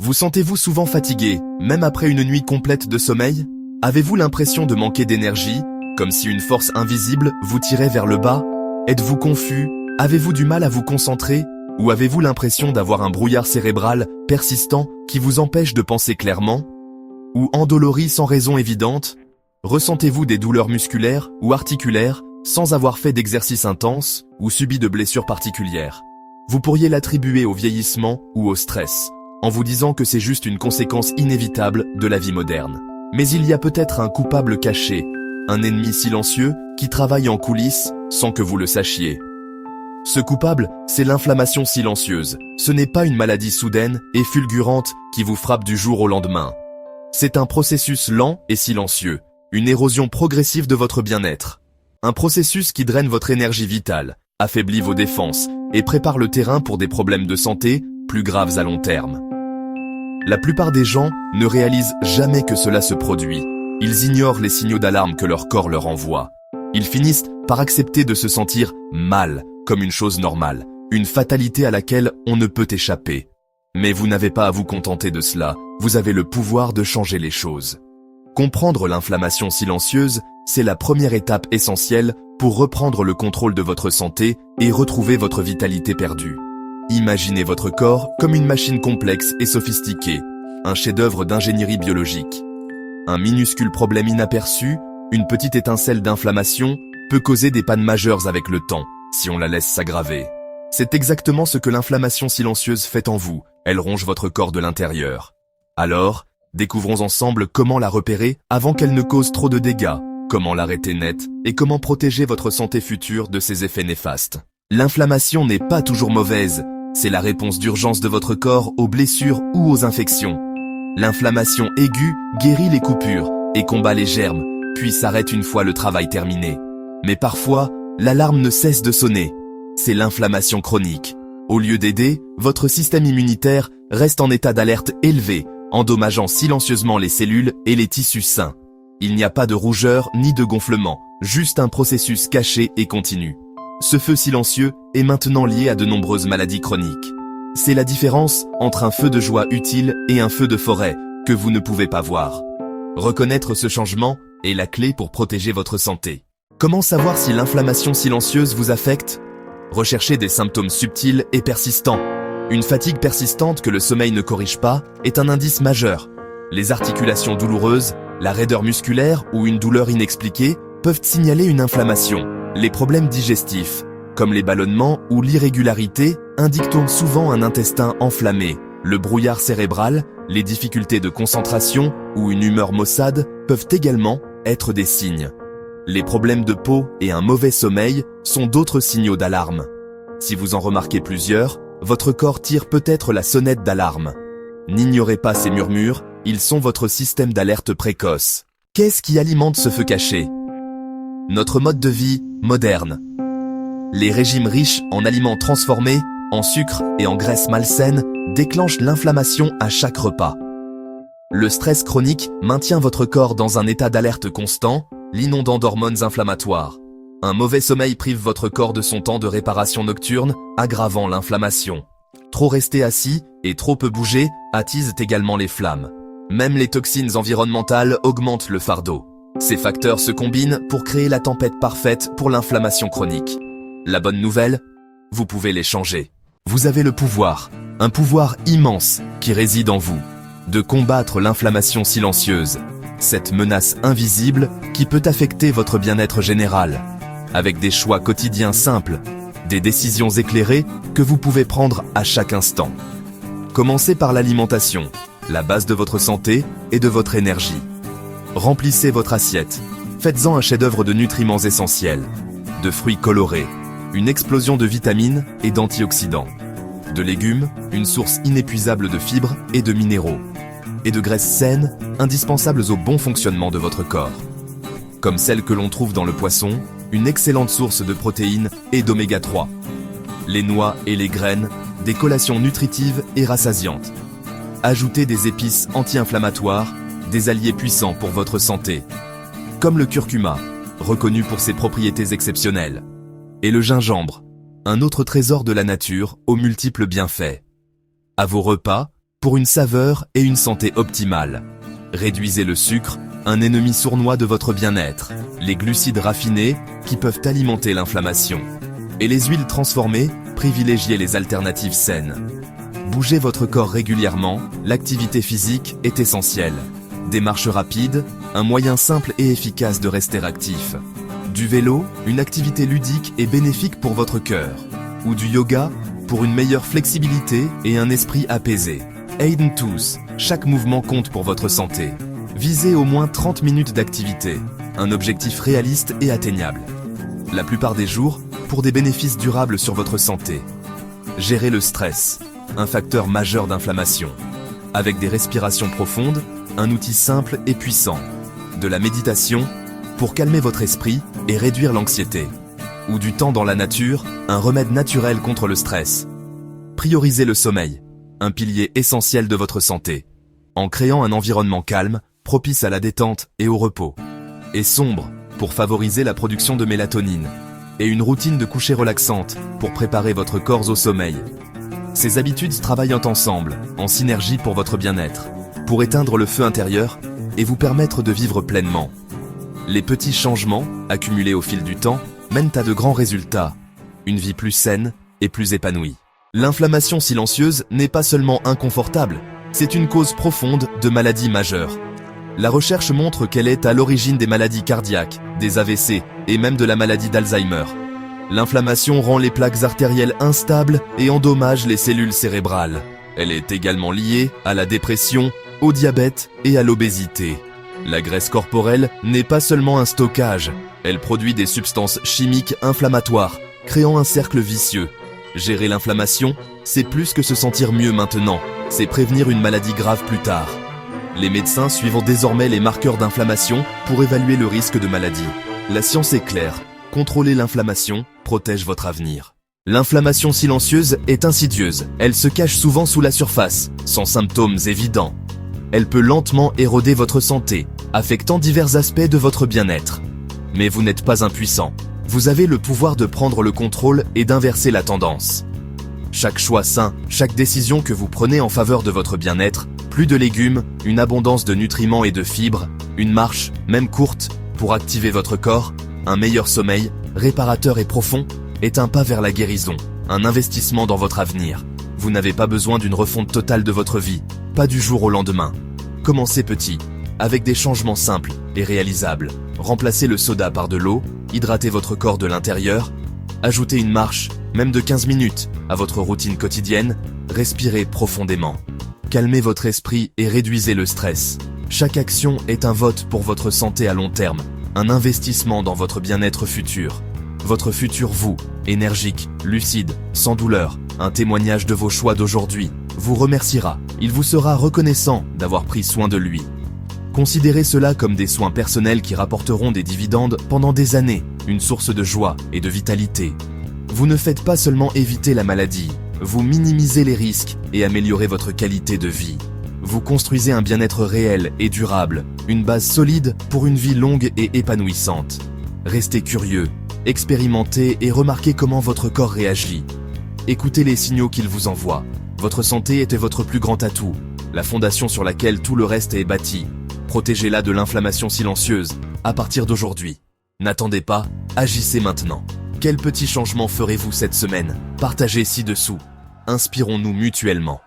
Vous sentez-vous souvent fatigué, même après une nuit complète de sommeil? Avez-vous l'impression de manquer d'énergie, comme si une force invisible vous tirait vers le bas? Êtes-vous confus? Avez-vous du mal à vous concentrer? Ou avez-vous l'impression d'avoir un brouillard cérébral persistant qui vous empêche de penser clairement? Ou endolori sans raison évidente? Ressentez-vous des douleurs musculaires ou articulaires sans avoir fait d'exercice intense ou subi de blessures particulières? Vous pourriez l'attribuer au vieillissement ou au stress, en vous disant que c'est juste une conséquence inévitable de la vie moderne. Mais il y a peut-être un coupable caché, un ennemi silencieux qui travaille en coulisses sans que vous le sachiez. Ce coupable, c'est l'inflammation silencieuse. Ce n'est pas une maladie soudaine et fulgurante qui vous frappe du jour au lendemain. C'est un processus lent et silencieux, une érosion progressive de votre bien-être. Un processus qui draine votre énergie vitale, affaiblit vos défenses et prépare le terrain pour des problèmes de santé plus graves à long terme. La plupart des gens ne réalisent jamais que cela se produit. Ils ignorent les signaux d'alarme que leur corps leur envoie. Ils finissent par accepter de se sentir mal, comme une chose normale, une fatalité à laquelle on ne peut échapper. Mais vous n'avez pas à vous contenter de cela, vous avez le pouvoir de changer les choses. Comprendre l'inflammation silencieuse, c'est la première étape essentielle pour reprendre le contrôle de votre santé et retrouver votre vitalité perdue. Imaginez votre corps comme une machine complexe et sophistiquée, un chef-d'œuvre d'ingénierie biologique. Un minuscule problème inaperçu, une petite étincelle d'inflammation, peut causer des pannes majeures avec le temps, si on la laisse s'aggraver. C'est exactement ce que l'inflammation silencieuse fait en vous, elle ronge votre corps de l'intérieur. Alors, découvrons ensemble comment la repérer avant qu'elle ne cause trop de dégâts, comment l'arrêter net et comment protéger votre santé future de ses effets néfastes. L'inflammation n'est pas toujours mauvaise, c'est la réponse d'urgence de votre corps aux blessures ou aux infections. L'inflammation aiguë guérit les coupures et combat les germes, puis s'arrête une fois le travail terminé. Mais parfois, l'alarme ne cesse de sonner. C'est l'inflammation chronique. Au lieu d'aider, votre système immunitaire reste en état d'alerte élevé, endommageant silencieusement les cellules et les tissus sains. Il n'y a pas de rougeur ni de gonflement, juste un processus caché et continu. Ce feu silencieux est maintenant lié à de nombreuses maladies chroniques. C'est la différence entre un feu de joie utile et un feu de forêt que vous ne pouvez pas voir. Reconnaître ce changement est la clé pour protéger votre santé. Comment savoir si l'inflammation silencieuse vous affecte? Recherchez des symptômes subtils et persistants. Une fatigue persistante que le sommeil ne corrige pas est un indice majeur. Les articulations douloureuses, la raideur musculaire ou une douleur inexpliquée peuvent signaler une inflammation. Les problèmes digestifs, comme les ballonnements ou l'irrégularité, indiquent souvent un intestin enflammé. Le brouillard cérébral, les difficultés de concentration ou une humeur maussade peuvent également être des signes. Les problèmes de peau et un mauvais sommeil sont d'autres signaux d'alarme. Si vous en remarquez plusieurs, votre corps tire peut-être la sonnette d'alarme. N'ignorez pas ces murmures, ils sont votre système d'alerte précoce. Qu'est-ce qui alimente ce feu caché? Notre mode de vie moderne. Les régimes riches en aliments transformés, en sucre et en graisses malsaines déclenchent l'inflammation à chaque repas. Le stress chronique maintient votre corps dans un état d'alerte constant, l'inondant d'hormones inflammatoires. Un mauvais sommeil prive votre corps de son temps de réparation nocturne, aggravant l'inflammation. Trop rester assis et trop peu bouger attisent également les flammes. Même les toxines environnementales augmentent le fardeau. Ces facteurs se combinent pour créer la tempête parfaite pour l'inflammation chronique. La bonne nouvelle, vous pouvez les changer. Vous avez le pouvoir, un pouvoir immense qui réside en vous, de combattre l'inflammation silencieuse, cette menace invisible qui peut affecter votre bien-être général, avec des choix quotidiens simples, des décisions éclairées que vous pouvez prendre à chaque instant. Commencez par l'alimentation, la base de votre santé et de votre énergie. Remplissez votre assiette, faites-en un chef-d'œuvre de nutriments essentiels, de fruits colorés, une explosion de vitamines et d'antioxydants, de légumes, une source inépuisable de fibres et de minéraux, et de graisses saines, indispensables au bon fonctionnement de votre corps. Comme celles que l'on trouve dans le poisson, une excellente source de protéines et d'oméga 3. Les noix et les graines, des collations nutritives et rassasiantes. Ajoutez des épices anti-inflammatoires, des alliés puissants pour votre santé, comme le curcuma, reconnu pour ses propriétés exceptionnelles, et le gingembre, un autre trésor de la nature aux multiples bienfaits. À vos repas, pour une saveur et une santé optimale. Réduisez le sucre, un ennemi sournois de votre bien-être, les glucides raffinés qui peuvent alimenter l'inflammation. Et les huiles transformées, privilégiez les alternatives saines. Bougez votre corps régulièrement, l'activité physique est essentielle. Des marches rapides, un moyen simple et efficace de rester actif. Du vélo, une activité ludique et bénéfique pour votre cœur. Ou du yoga, pour une meilleure flexibilité et un esprit apaisé. Aiden tous, chaque mouvement compte pour votre santé. Visez au moins 30 minutes d'activité, un objectif réaliste et atteignable. La plupart des jours, pour des bénéfices durables sur votre santé. Gérez le stress, un facteur majeur d'inflammation. Avec des respirations profondes, un outil simple et puissant. De la méditation, pour calmer votre esprit et réduire l'anxiété. Ou du temps dans la nature, un remède naturel contre le stress. Priorisez le sommeil, un pilier essentiel de votre santé, en créant un environnement calme, propice à la détente et au repos. Et sombre, pour favoriser la production de mélatonine. Et une routine de coucher relaxante, pour préparer votre corps au sommeil. Ces habitudes travaillent ensemble, en synergie pour votre bien-être, pour éteindre le feu intérieur et vous permettre de vivre pleinement. Les petits changements, accumulés au fil du temps, mènent à de grands résultats, une vie plus saine et plus épanouie. L'inflammation silencieuse n'est pas seulement inconfortable, c'est une cause profonde de maladies majeures. La recherche montre qu'elle est à l'origine des maladies cardiaques, des AVC et même de la maladie d'Alzheimer. L'inflammation rend les plaques artérielles instables et endommage les cellules cérébrales. Elle est également liée à la dépression, au diabète et à l'obésité. La graisse corporelle n'est pas seulement un stockage, elle produit des substances chimiques inflammatoires, créant un cercle vicieux. Gérer l'inflammation, c'est plus que se sentir mieux maintenant, c'est prévenir une maladie grave plus tard. Les médecins suivent désormais les marqueurs d'inflammation pour évaluer le risque de maladie. La science est claire, contrôler l'inflammation protège votre avenir. L'inflammation silencieuse est insidieuse, elle se cache souvent sous la surface, sans symptômes évidents. Elle peut lentement éroder votre santé, affectant divers aspects de votre bien-être. Mais vous n'êtes pas impuissant. Vous avez le pouvoir de prendre le contrôle et d'inverser la tendance. Chaque choix sain, chaque décision que vous prenez en faveur de votre bien-être, plus de légumes, une abondance de nutriments et de fibres, une marche, même courte, pour activer votre corps, un meilleur sommeil, réparateur et profond, est un pas vers la guérison, un investissement dans votre avenir. Vous n'avez pas besoin d'une refonte totale de votre vie, pas du jour au lendemain. Commencez petit, avec des changements simples et réalisables. Remplacez le soda par de l'eau, hydratez votre corps de l'intérieur, ajoutez une marche, même de 15 minutes, à votre routine quotidienne, respirez profondément. Calmez votre esprit et réduisez le stress. Chaque action est un vote pour votre santé à long terme, un investissement dans votre bien-être futur. Votre futur vous, énergique, lucide, sans douleur, un témoignage de vos choix d'aujourd'hui, vous remerciera. Il vous sera reconnaissant d'avoir pris soin de lui. Considérez cela comme des soins personnels qui rapporteront des dividendes pendant des années, une source de joie et de vitalité. Vous ne faites pas seulement éviter la maladie, vous minimisez les risques et améliorez votre qualité de vie. Vous construisez un bien-être réel et durable, une base solide pour une vie longue et épanouissante. Restez curieux, expérimentez et remarquez comment votre corps réagit. Écoutez les signaux qu'il vous envoie. Votre santé était votre plus grand atout, la fondation sur laquelle tout le reste est bâti. Protégez-la de l'inflammation silencieuse, à partir d'aujourd'hui. N'attendez pas, agissez maintenant. Quel petit changement ferez-vous cette semaine? Partagez ci-dessous. Inspirons-nous mutuellement.